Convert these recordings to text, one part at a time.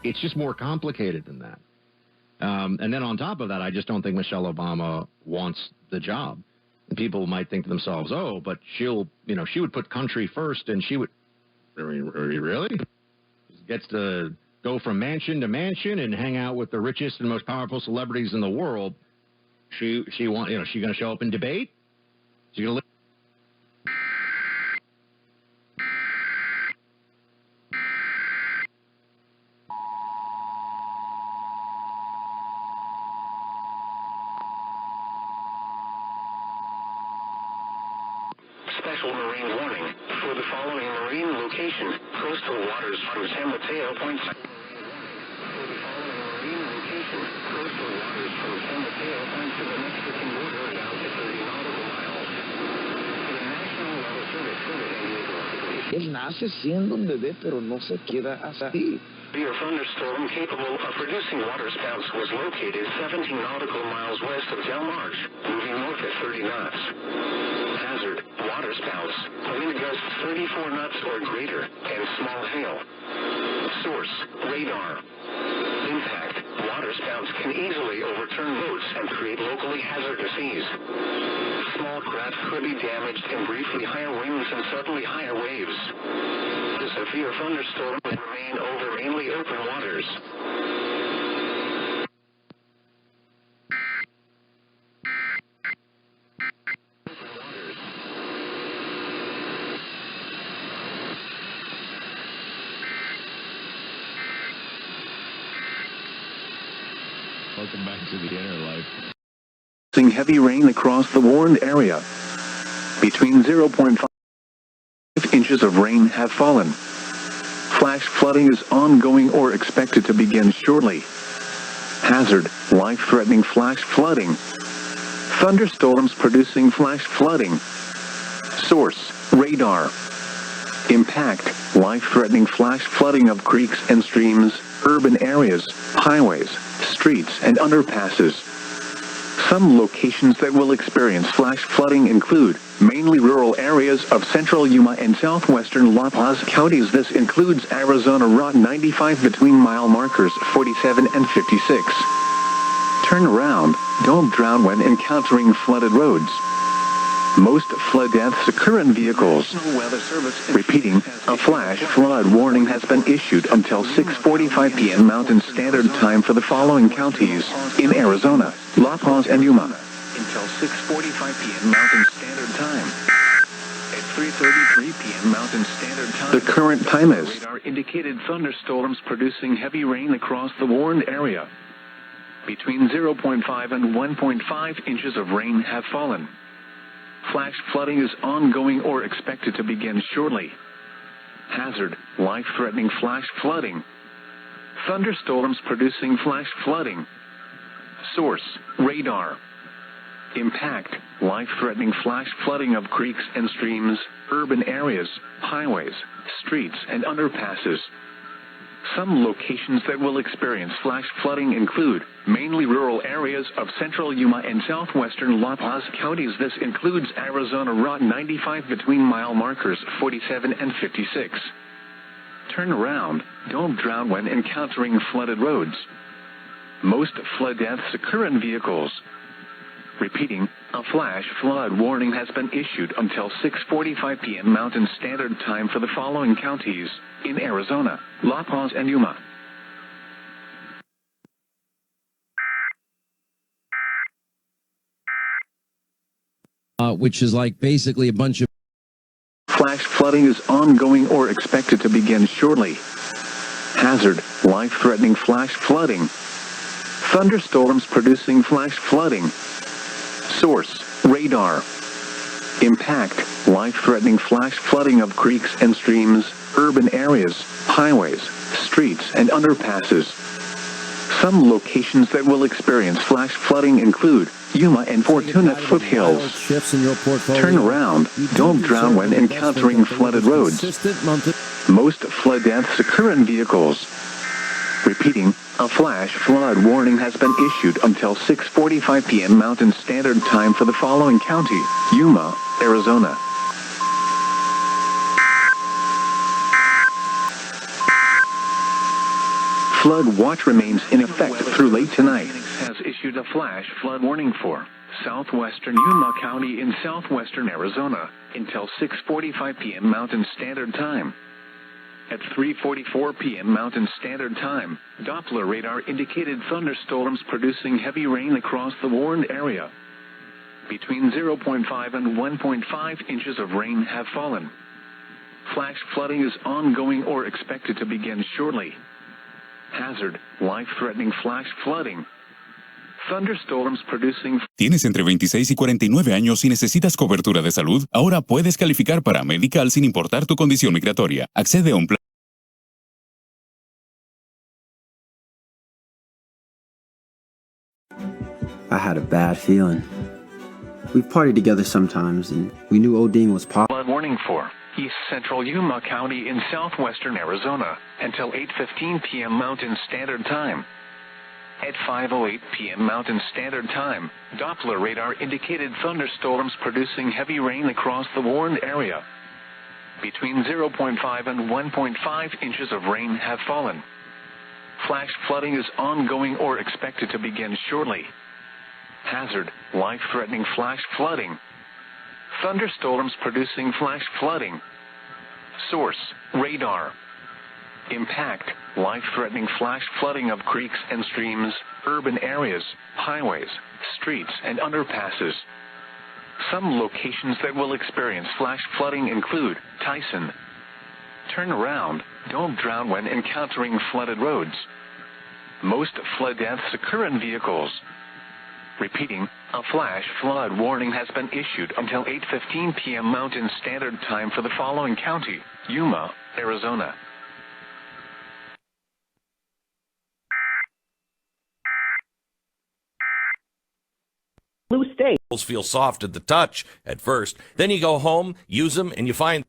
It's just more complicated than that. And then on top of that, I just don't think Michelle Obama wants the job. And people might think to themselves, oh, but she would put country first, and she would, really? Gets to go from mansion to mansion and hang out with the richest and most powerful celebrities in the world. She going to show up and debate? She going to Special marine warning for the following marine location: coastal waters from San Mateo Point. For the following marine location: coastal waters from San Mateo Point to the Mexican border down to 30 nautical miles. The National Weather Service. Él nace siendo un bebé, pero no se queda así. Severe thunderstorm capable of producing waterspouts was located 17 nautical miles west of Del March, moving north at 30 knots. Hazard: waterspouts, wind gusts 34 knots or greater, and small hail. Source: radar. Impact: waterspouts can easily overturn boats and create locally hazardous seas. Small craft could be damaged in briefly higher winds and suddenly higher waves. The severe thunderstorm will remain over mainly open waters. Welcome back to the inner life. Heavy rain across the warned area. Between 0.5 inches of rain have fallen. Flash flooding is ongoing or expected to begin shortly. Hazard: life-threatening flash flooding. Thunderstorms producing flash flooding. Source: radar. Impact: life-threatening flash flooding of creeks and streams, urban areas, highways, streets, and underpasses. Some locations that will experience flash flooding include mainly rural areas of central Yuma and southwestern La Paz counties. This includes Arizona Route 95 between mile markers 47 and 56. Turn around, don't drown when encountering flooded roads. Most flood deaths occur in vehicles. Repeating, a flash flood warning has been issued until 6:45 p.m. Mountain Standard Time for the following counties in Arizona, La Paz, and Yuma. Until 6:45 p.m. Mountain Standard Time. At 3:33 p.m. Mountain Standard Time. The current time is. Radar indicated thunderstorms producing heavy rain across the warned area. Between 0.5 and 1.5 inches of rain have fallen. Flash flooding is ongoing or expected to begin shortly. Hazard: life-threatening flash flooding. Thunderstorms producing flash flooding. Source: radar. Impact: life-threatening flash flooding of creeks and streams, urban areas, highways, streets, and underpasses. Some locations that will experience flash flooding include mainly rural areas of central Yuma and southwestern La Paz counties. This includes Arizona Route 95 between mile markers 47 and 56. Turn around, don't drown when encountering flooded roads. Most flood deaths occur in vehicles. Repeating, a flash flood warning has been issued until 6:45 p.m. Mountain Standard Time for the following counties in Arizona, La Paz, and Yuma. Which is like basically a bunch of... Flash flooding is ongoing or expected to begin shortly. Hazard: life-threatening flash flooding. Thunderstorms producing flash flooding. Source: radar. Impact: life-threatening flash flooding of creeks and streams, urban areas, highways, streets, and underpasses. Some locations that will experience flash flooding include Yuma and Fortuna foothills. Turn around, don't drown when encountering flooded roads. Most flood deaths occur in vehicles. Repeating, a flash flood warning has been issued until 6:45 p.m. Mountain Standard Time for the following county, Yuma, Arizona. Flood watch remains in effect through late tonight. Has issued a flash flood warning for southwestern Yuma County in southwestern Arizona until 6:45 p.m. Mountain Standard Time. At 3:44 p.m. Mountain Standard Time, Doppler radar indicated thunderstorms producing heavy rain across the warned area. Between 0.5 and 1.5 inches of rain have fallen. Flash flooding is ongoing or expected to begin shortly. Hazard, life-threatening flash flooding. Thunderstorms producing... ¿Tienes entre 26 y 49 años y necesitas cobertura de salud? Ahora puedes calificar para Medical sin importar tu condición migratoria. Accede a un plan. I had a bad feeling. We've partied together sometimes, and we knew ODing was possible. Flood warning for East Central Yuma County in southwestern Arizona until 8:15 p.m. Mountain Standard Time. At 5:08 p.m. Mountain Standard Time, Doppler radar indicated thunderstorms producing heavy rain across the warned area. Between 0.5 and 1.5 inches of rain have fallen. Flash flooding is ongoing or expected to begin shortly. Hazard, life-threatening flash flooding. Thunderstorms producing flash flooding. Source, radar. Impact, life-threatening flash flooding of creeks and streams, urban areas, highways, streets, and underpasses. Some locations that will experience flash flooding include Tyson. Turn around, don't drown when encountering flooded roads. Most flood deaths occur in vehicles. Repeating, a flash flood warning has been issued until 8:15 p.m. Mountain Standard Time for the following county, Yuma, Arizona. Blue State. Feel soft at the touch at first. Then you go home, use them, and you find...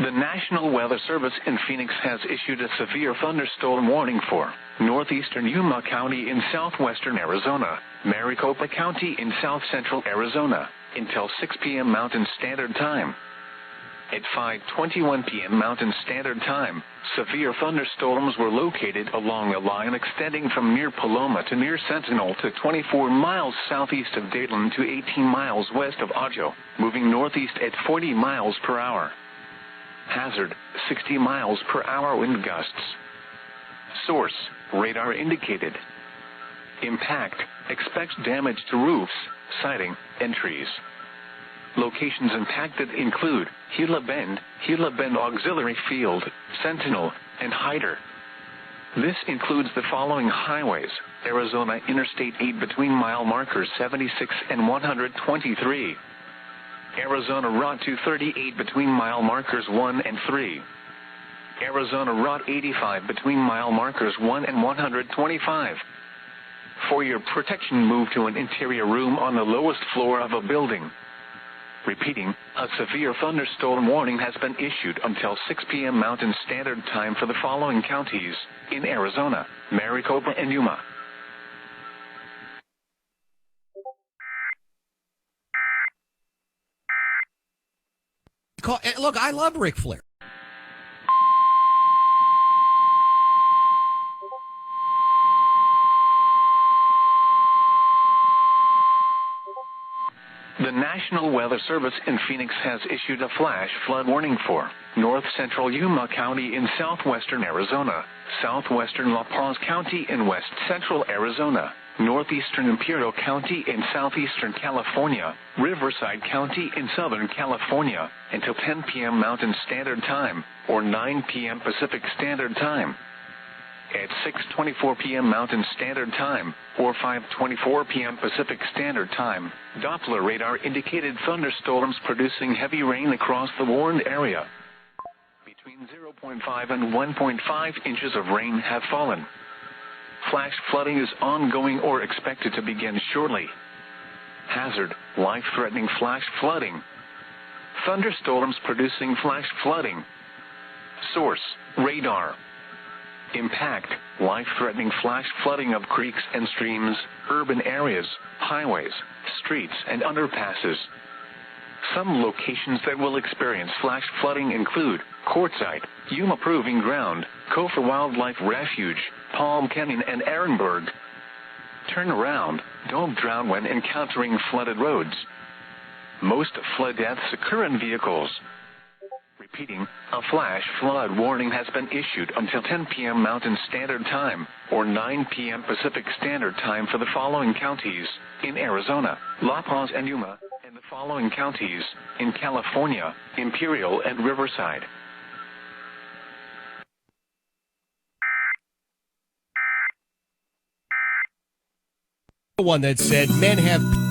The National Weather Service in Phoenix has issued a severe thunderstorm warning for northeastern Yuma County in southwestern Arizona, Maricopa County in south central Arizona, until 6 p.m. Mountain Standard Time. At 5:21 p.m. Mountain Standard Time, severe thunderstorms were located along a line extending from near Paloma to near Sentinel to 24 miles southeast of Dayton to 18 miles west of Ajo, moving northeast at 40 miles per hour. Hazard, 60 miles per hour wind gusts. Source, radar indicated. Impact, expect damage to roofs, siding, and trees. Locations impacted include Gila Bend Auxiliary Field, Sentinel, and Hyder. This includes the following highways: Arizona Interstate 8 between mile markers 76 and 123. Arizona Route 238 between mile markers 1 and 3. Arizona Route 85 between mile markers 1 and 125. For your protection, move to an interior room on the lowest floor of a building. Repeating, a severe thunderstorm warning has been issued until 6 p.m. Mountain Standard Time for the following counties in Arizona, Maricopa, and Yuma. Look, I love Ric Flair. The National Weather Service in Phoenix has issued a flash flood warning for north central Yuma County in southwestern Arizona, southwestern La Paz County in west central Arizona, northeastern Imperial County in southeastern California, Riverside County in southern California, until 10 p.m. Mountain Standard Time, or 9 p.m. Pacific Standard Time. At 6:24 p.m. Mountain Standard Time, or 5:24 p.m. Pacific Standard Time, Doppler radar indicated thunderstorms producing heavy rain across the warned area. Between 0.5 and 1.5 inches of rain have fallen. Flash flooding is ongoing or expected to begin shortly. Hazard, life-threatening flash flooding. Thunderstorms producing flash flooding. Source: radar. Impact: life-threatening flash flooding of creeks and streams, urban areas, highways, streets, and underpasses. Some locations that will experience flash flooding include Quartzsite, Yuma Proving Ground, Kofor Wildlife Refuge, Palm Canyon, and Ehrenberg. Turn around. Don't drown when encountering flooded roads. Most flood deaths occur in vehicles. Repeating, a flash flood warning has been issued until 10 p.m. Mountain Standard Time or 9 p.m. Pacific Standard Time for the following counties: in Arizona, La Paz and Yuma, and the following counties: in California, Imperial and Riverside. One that said men have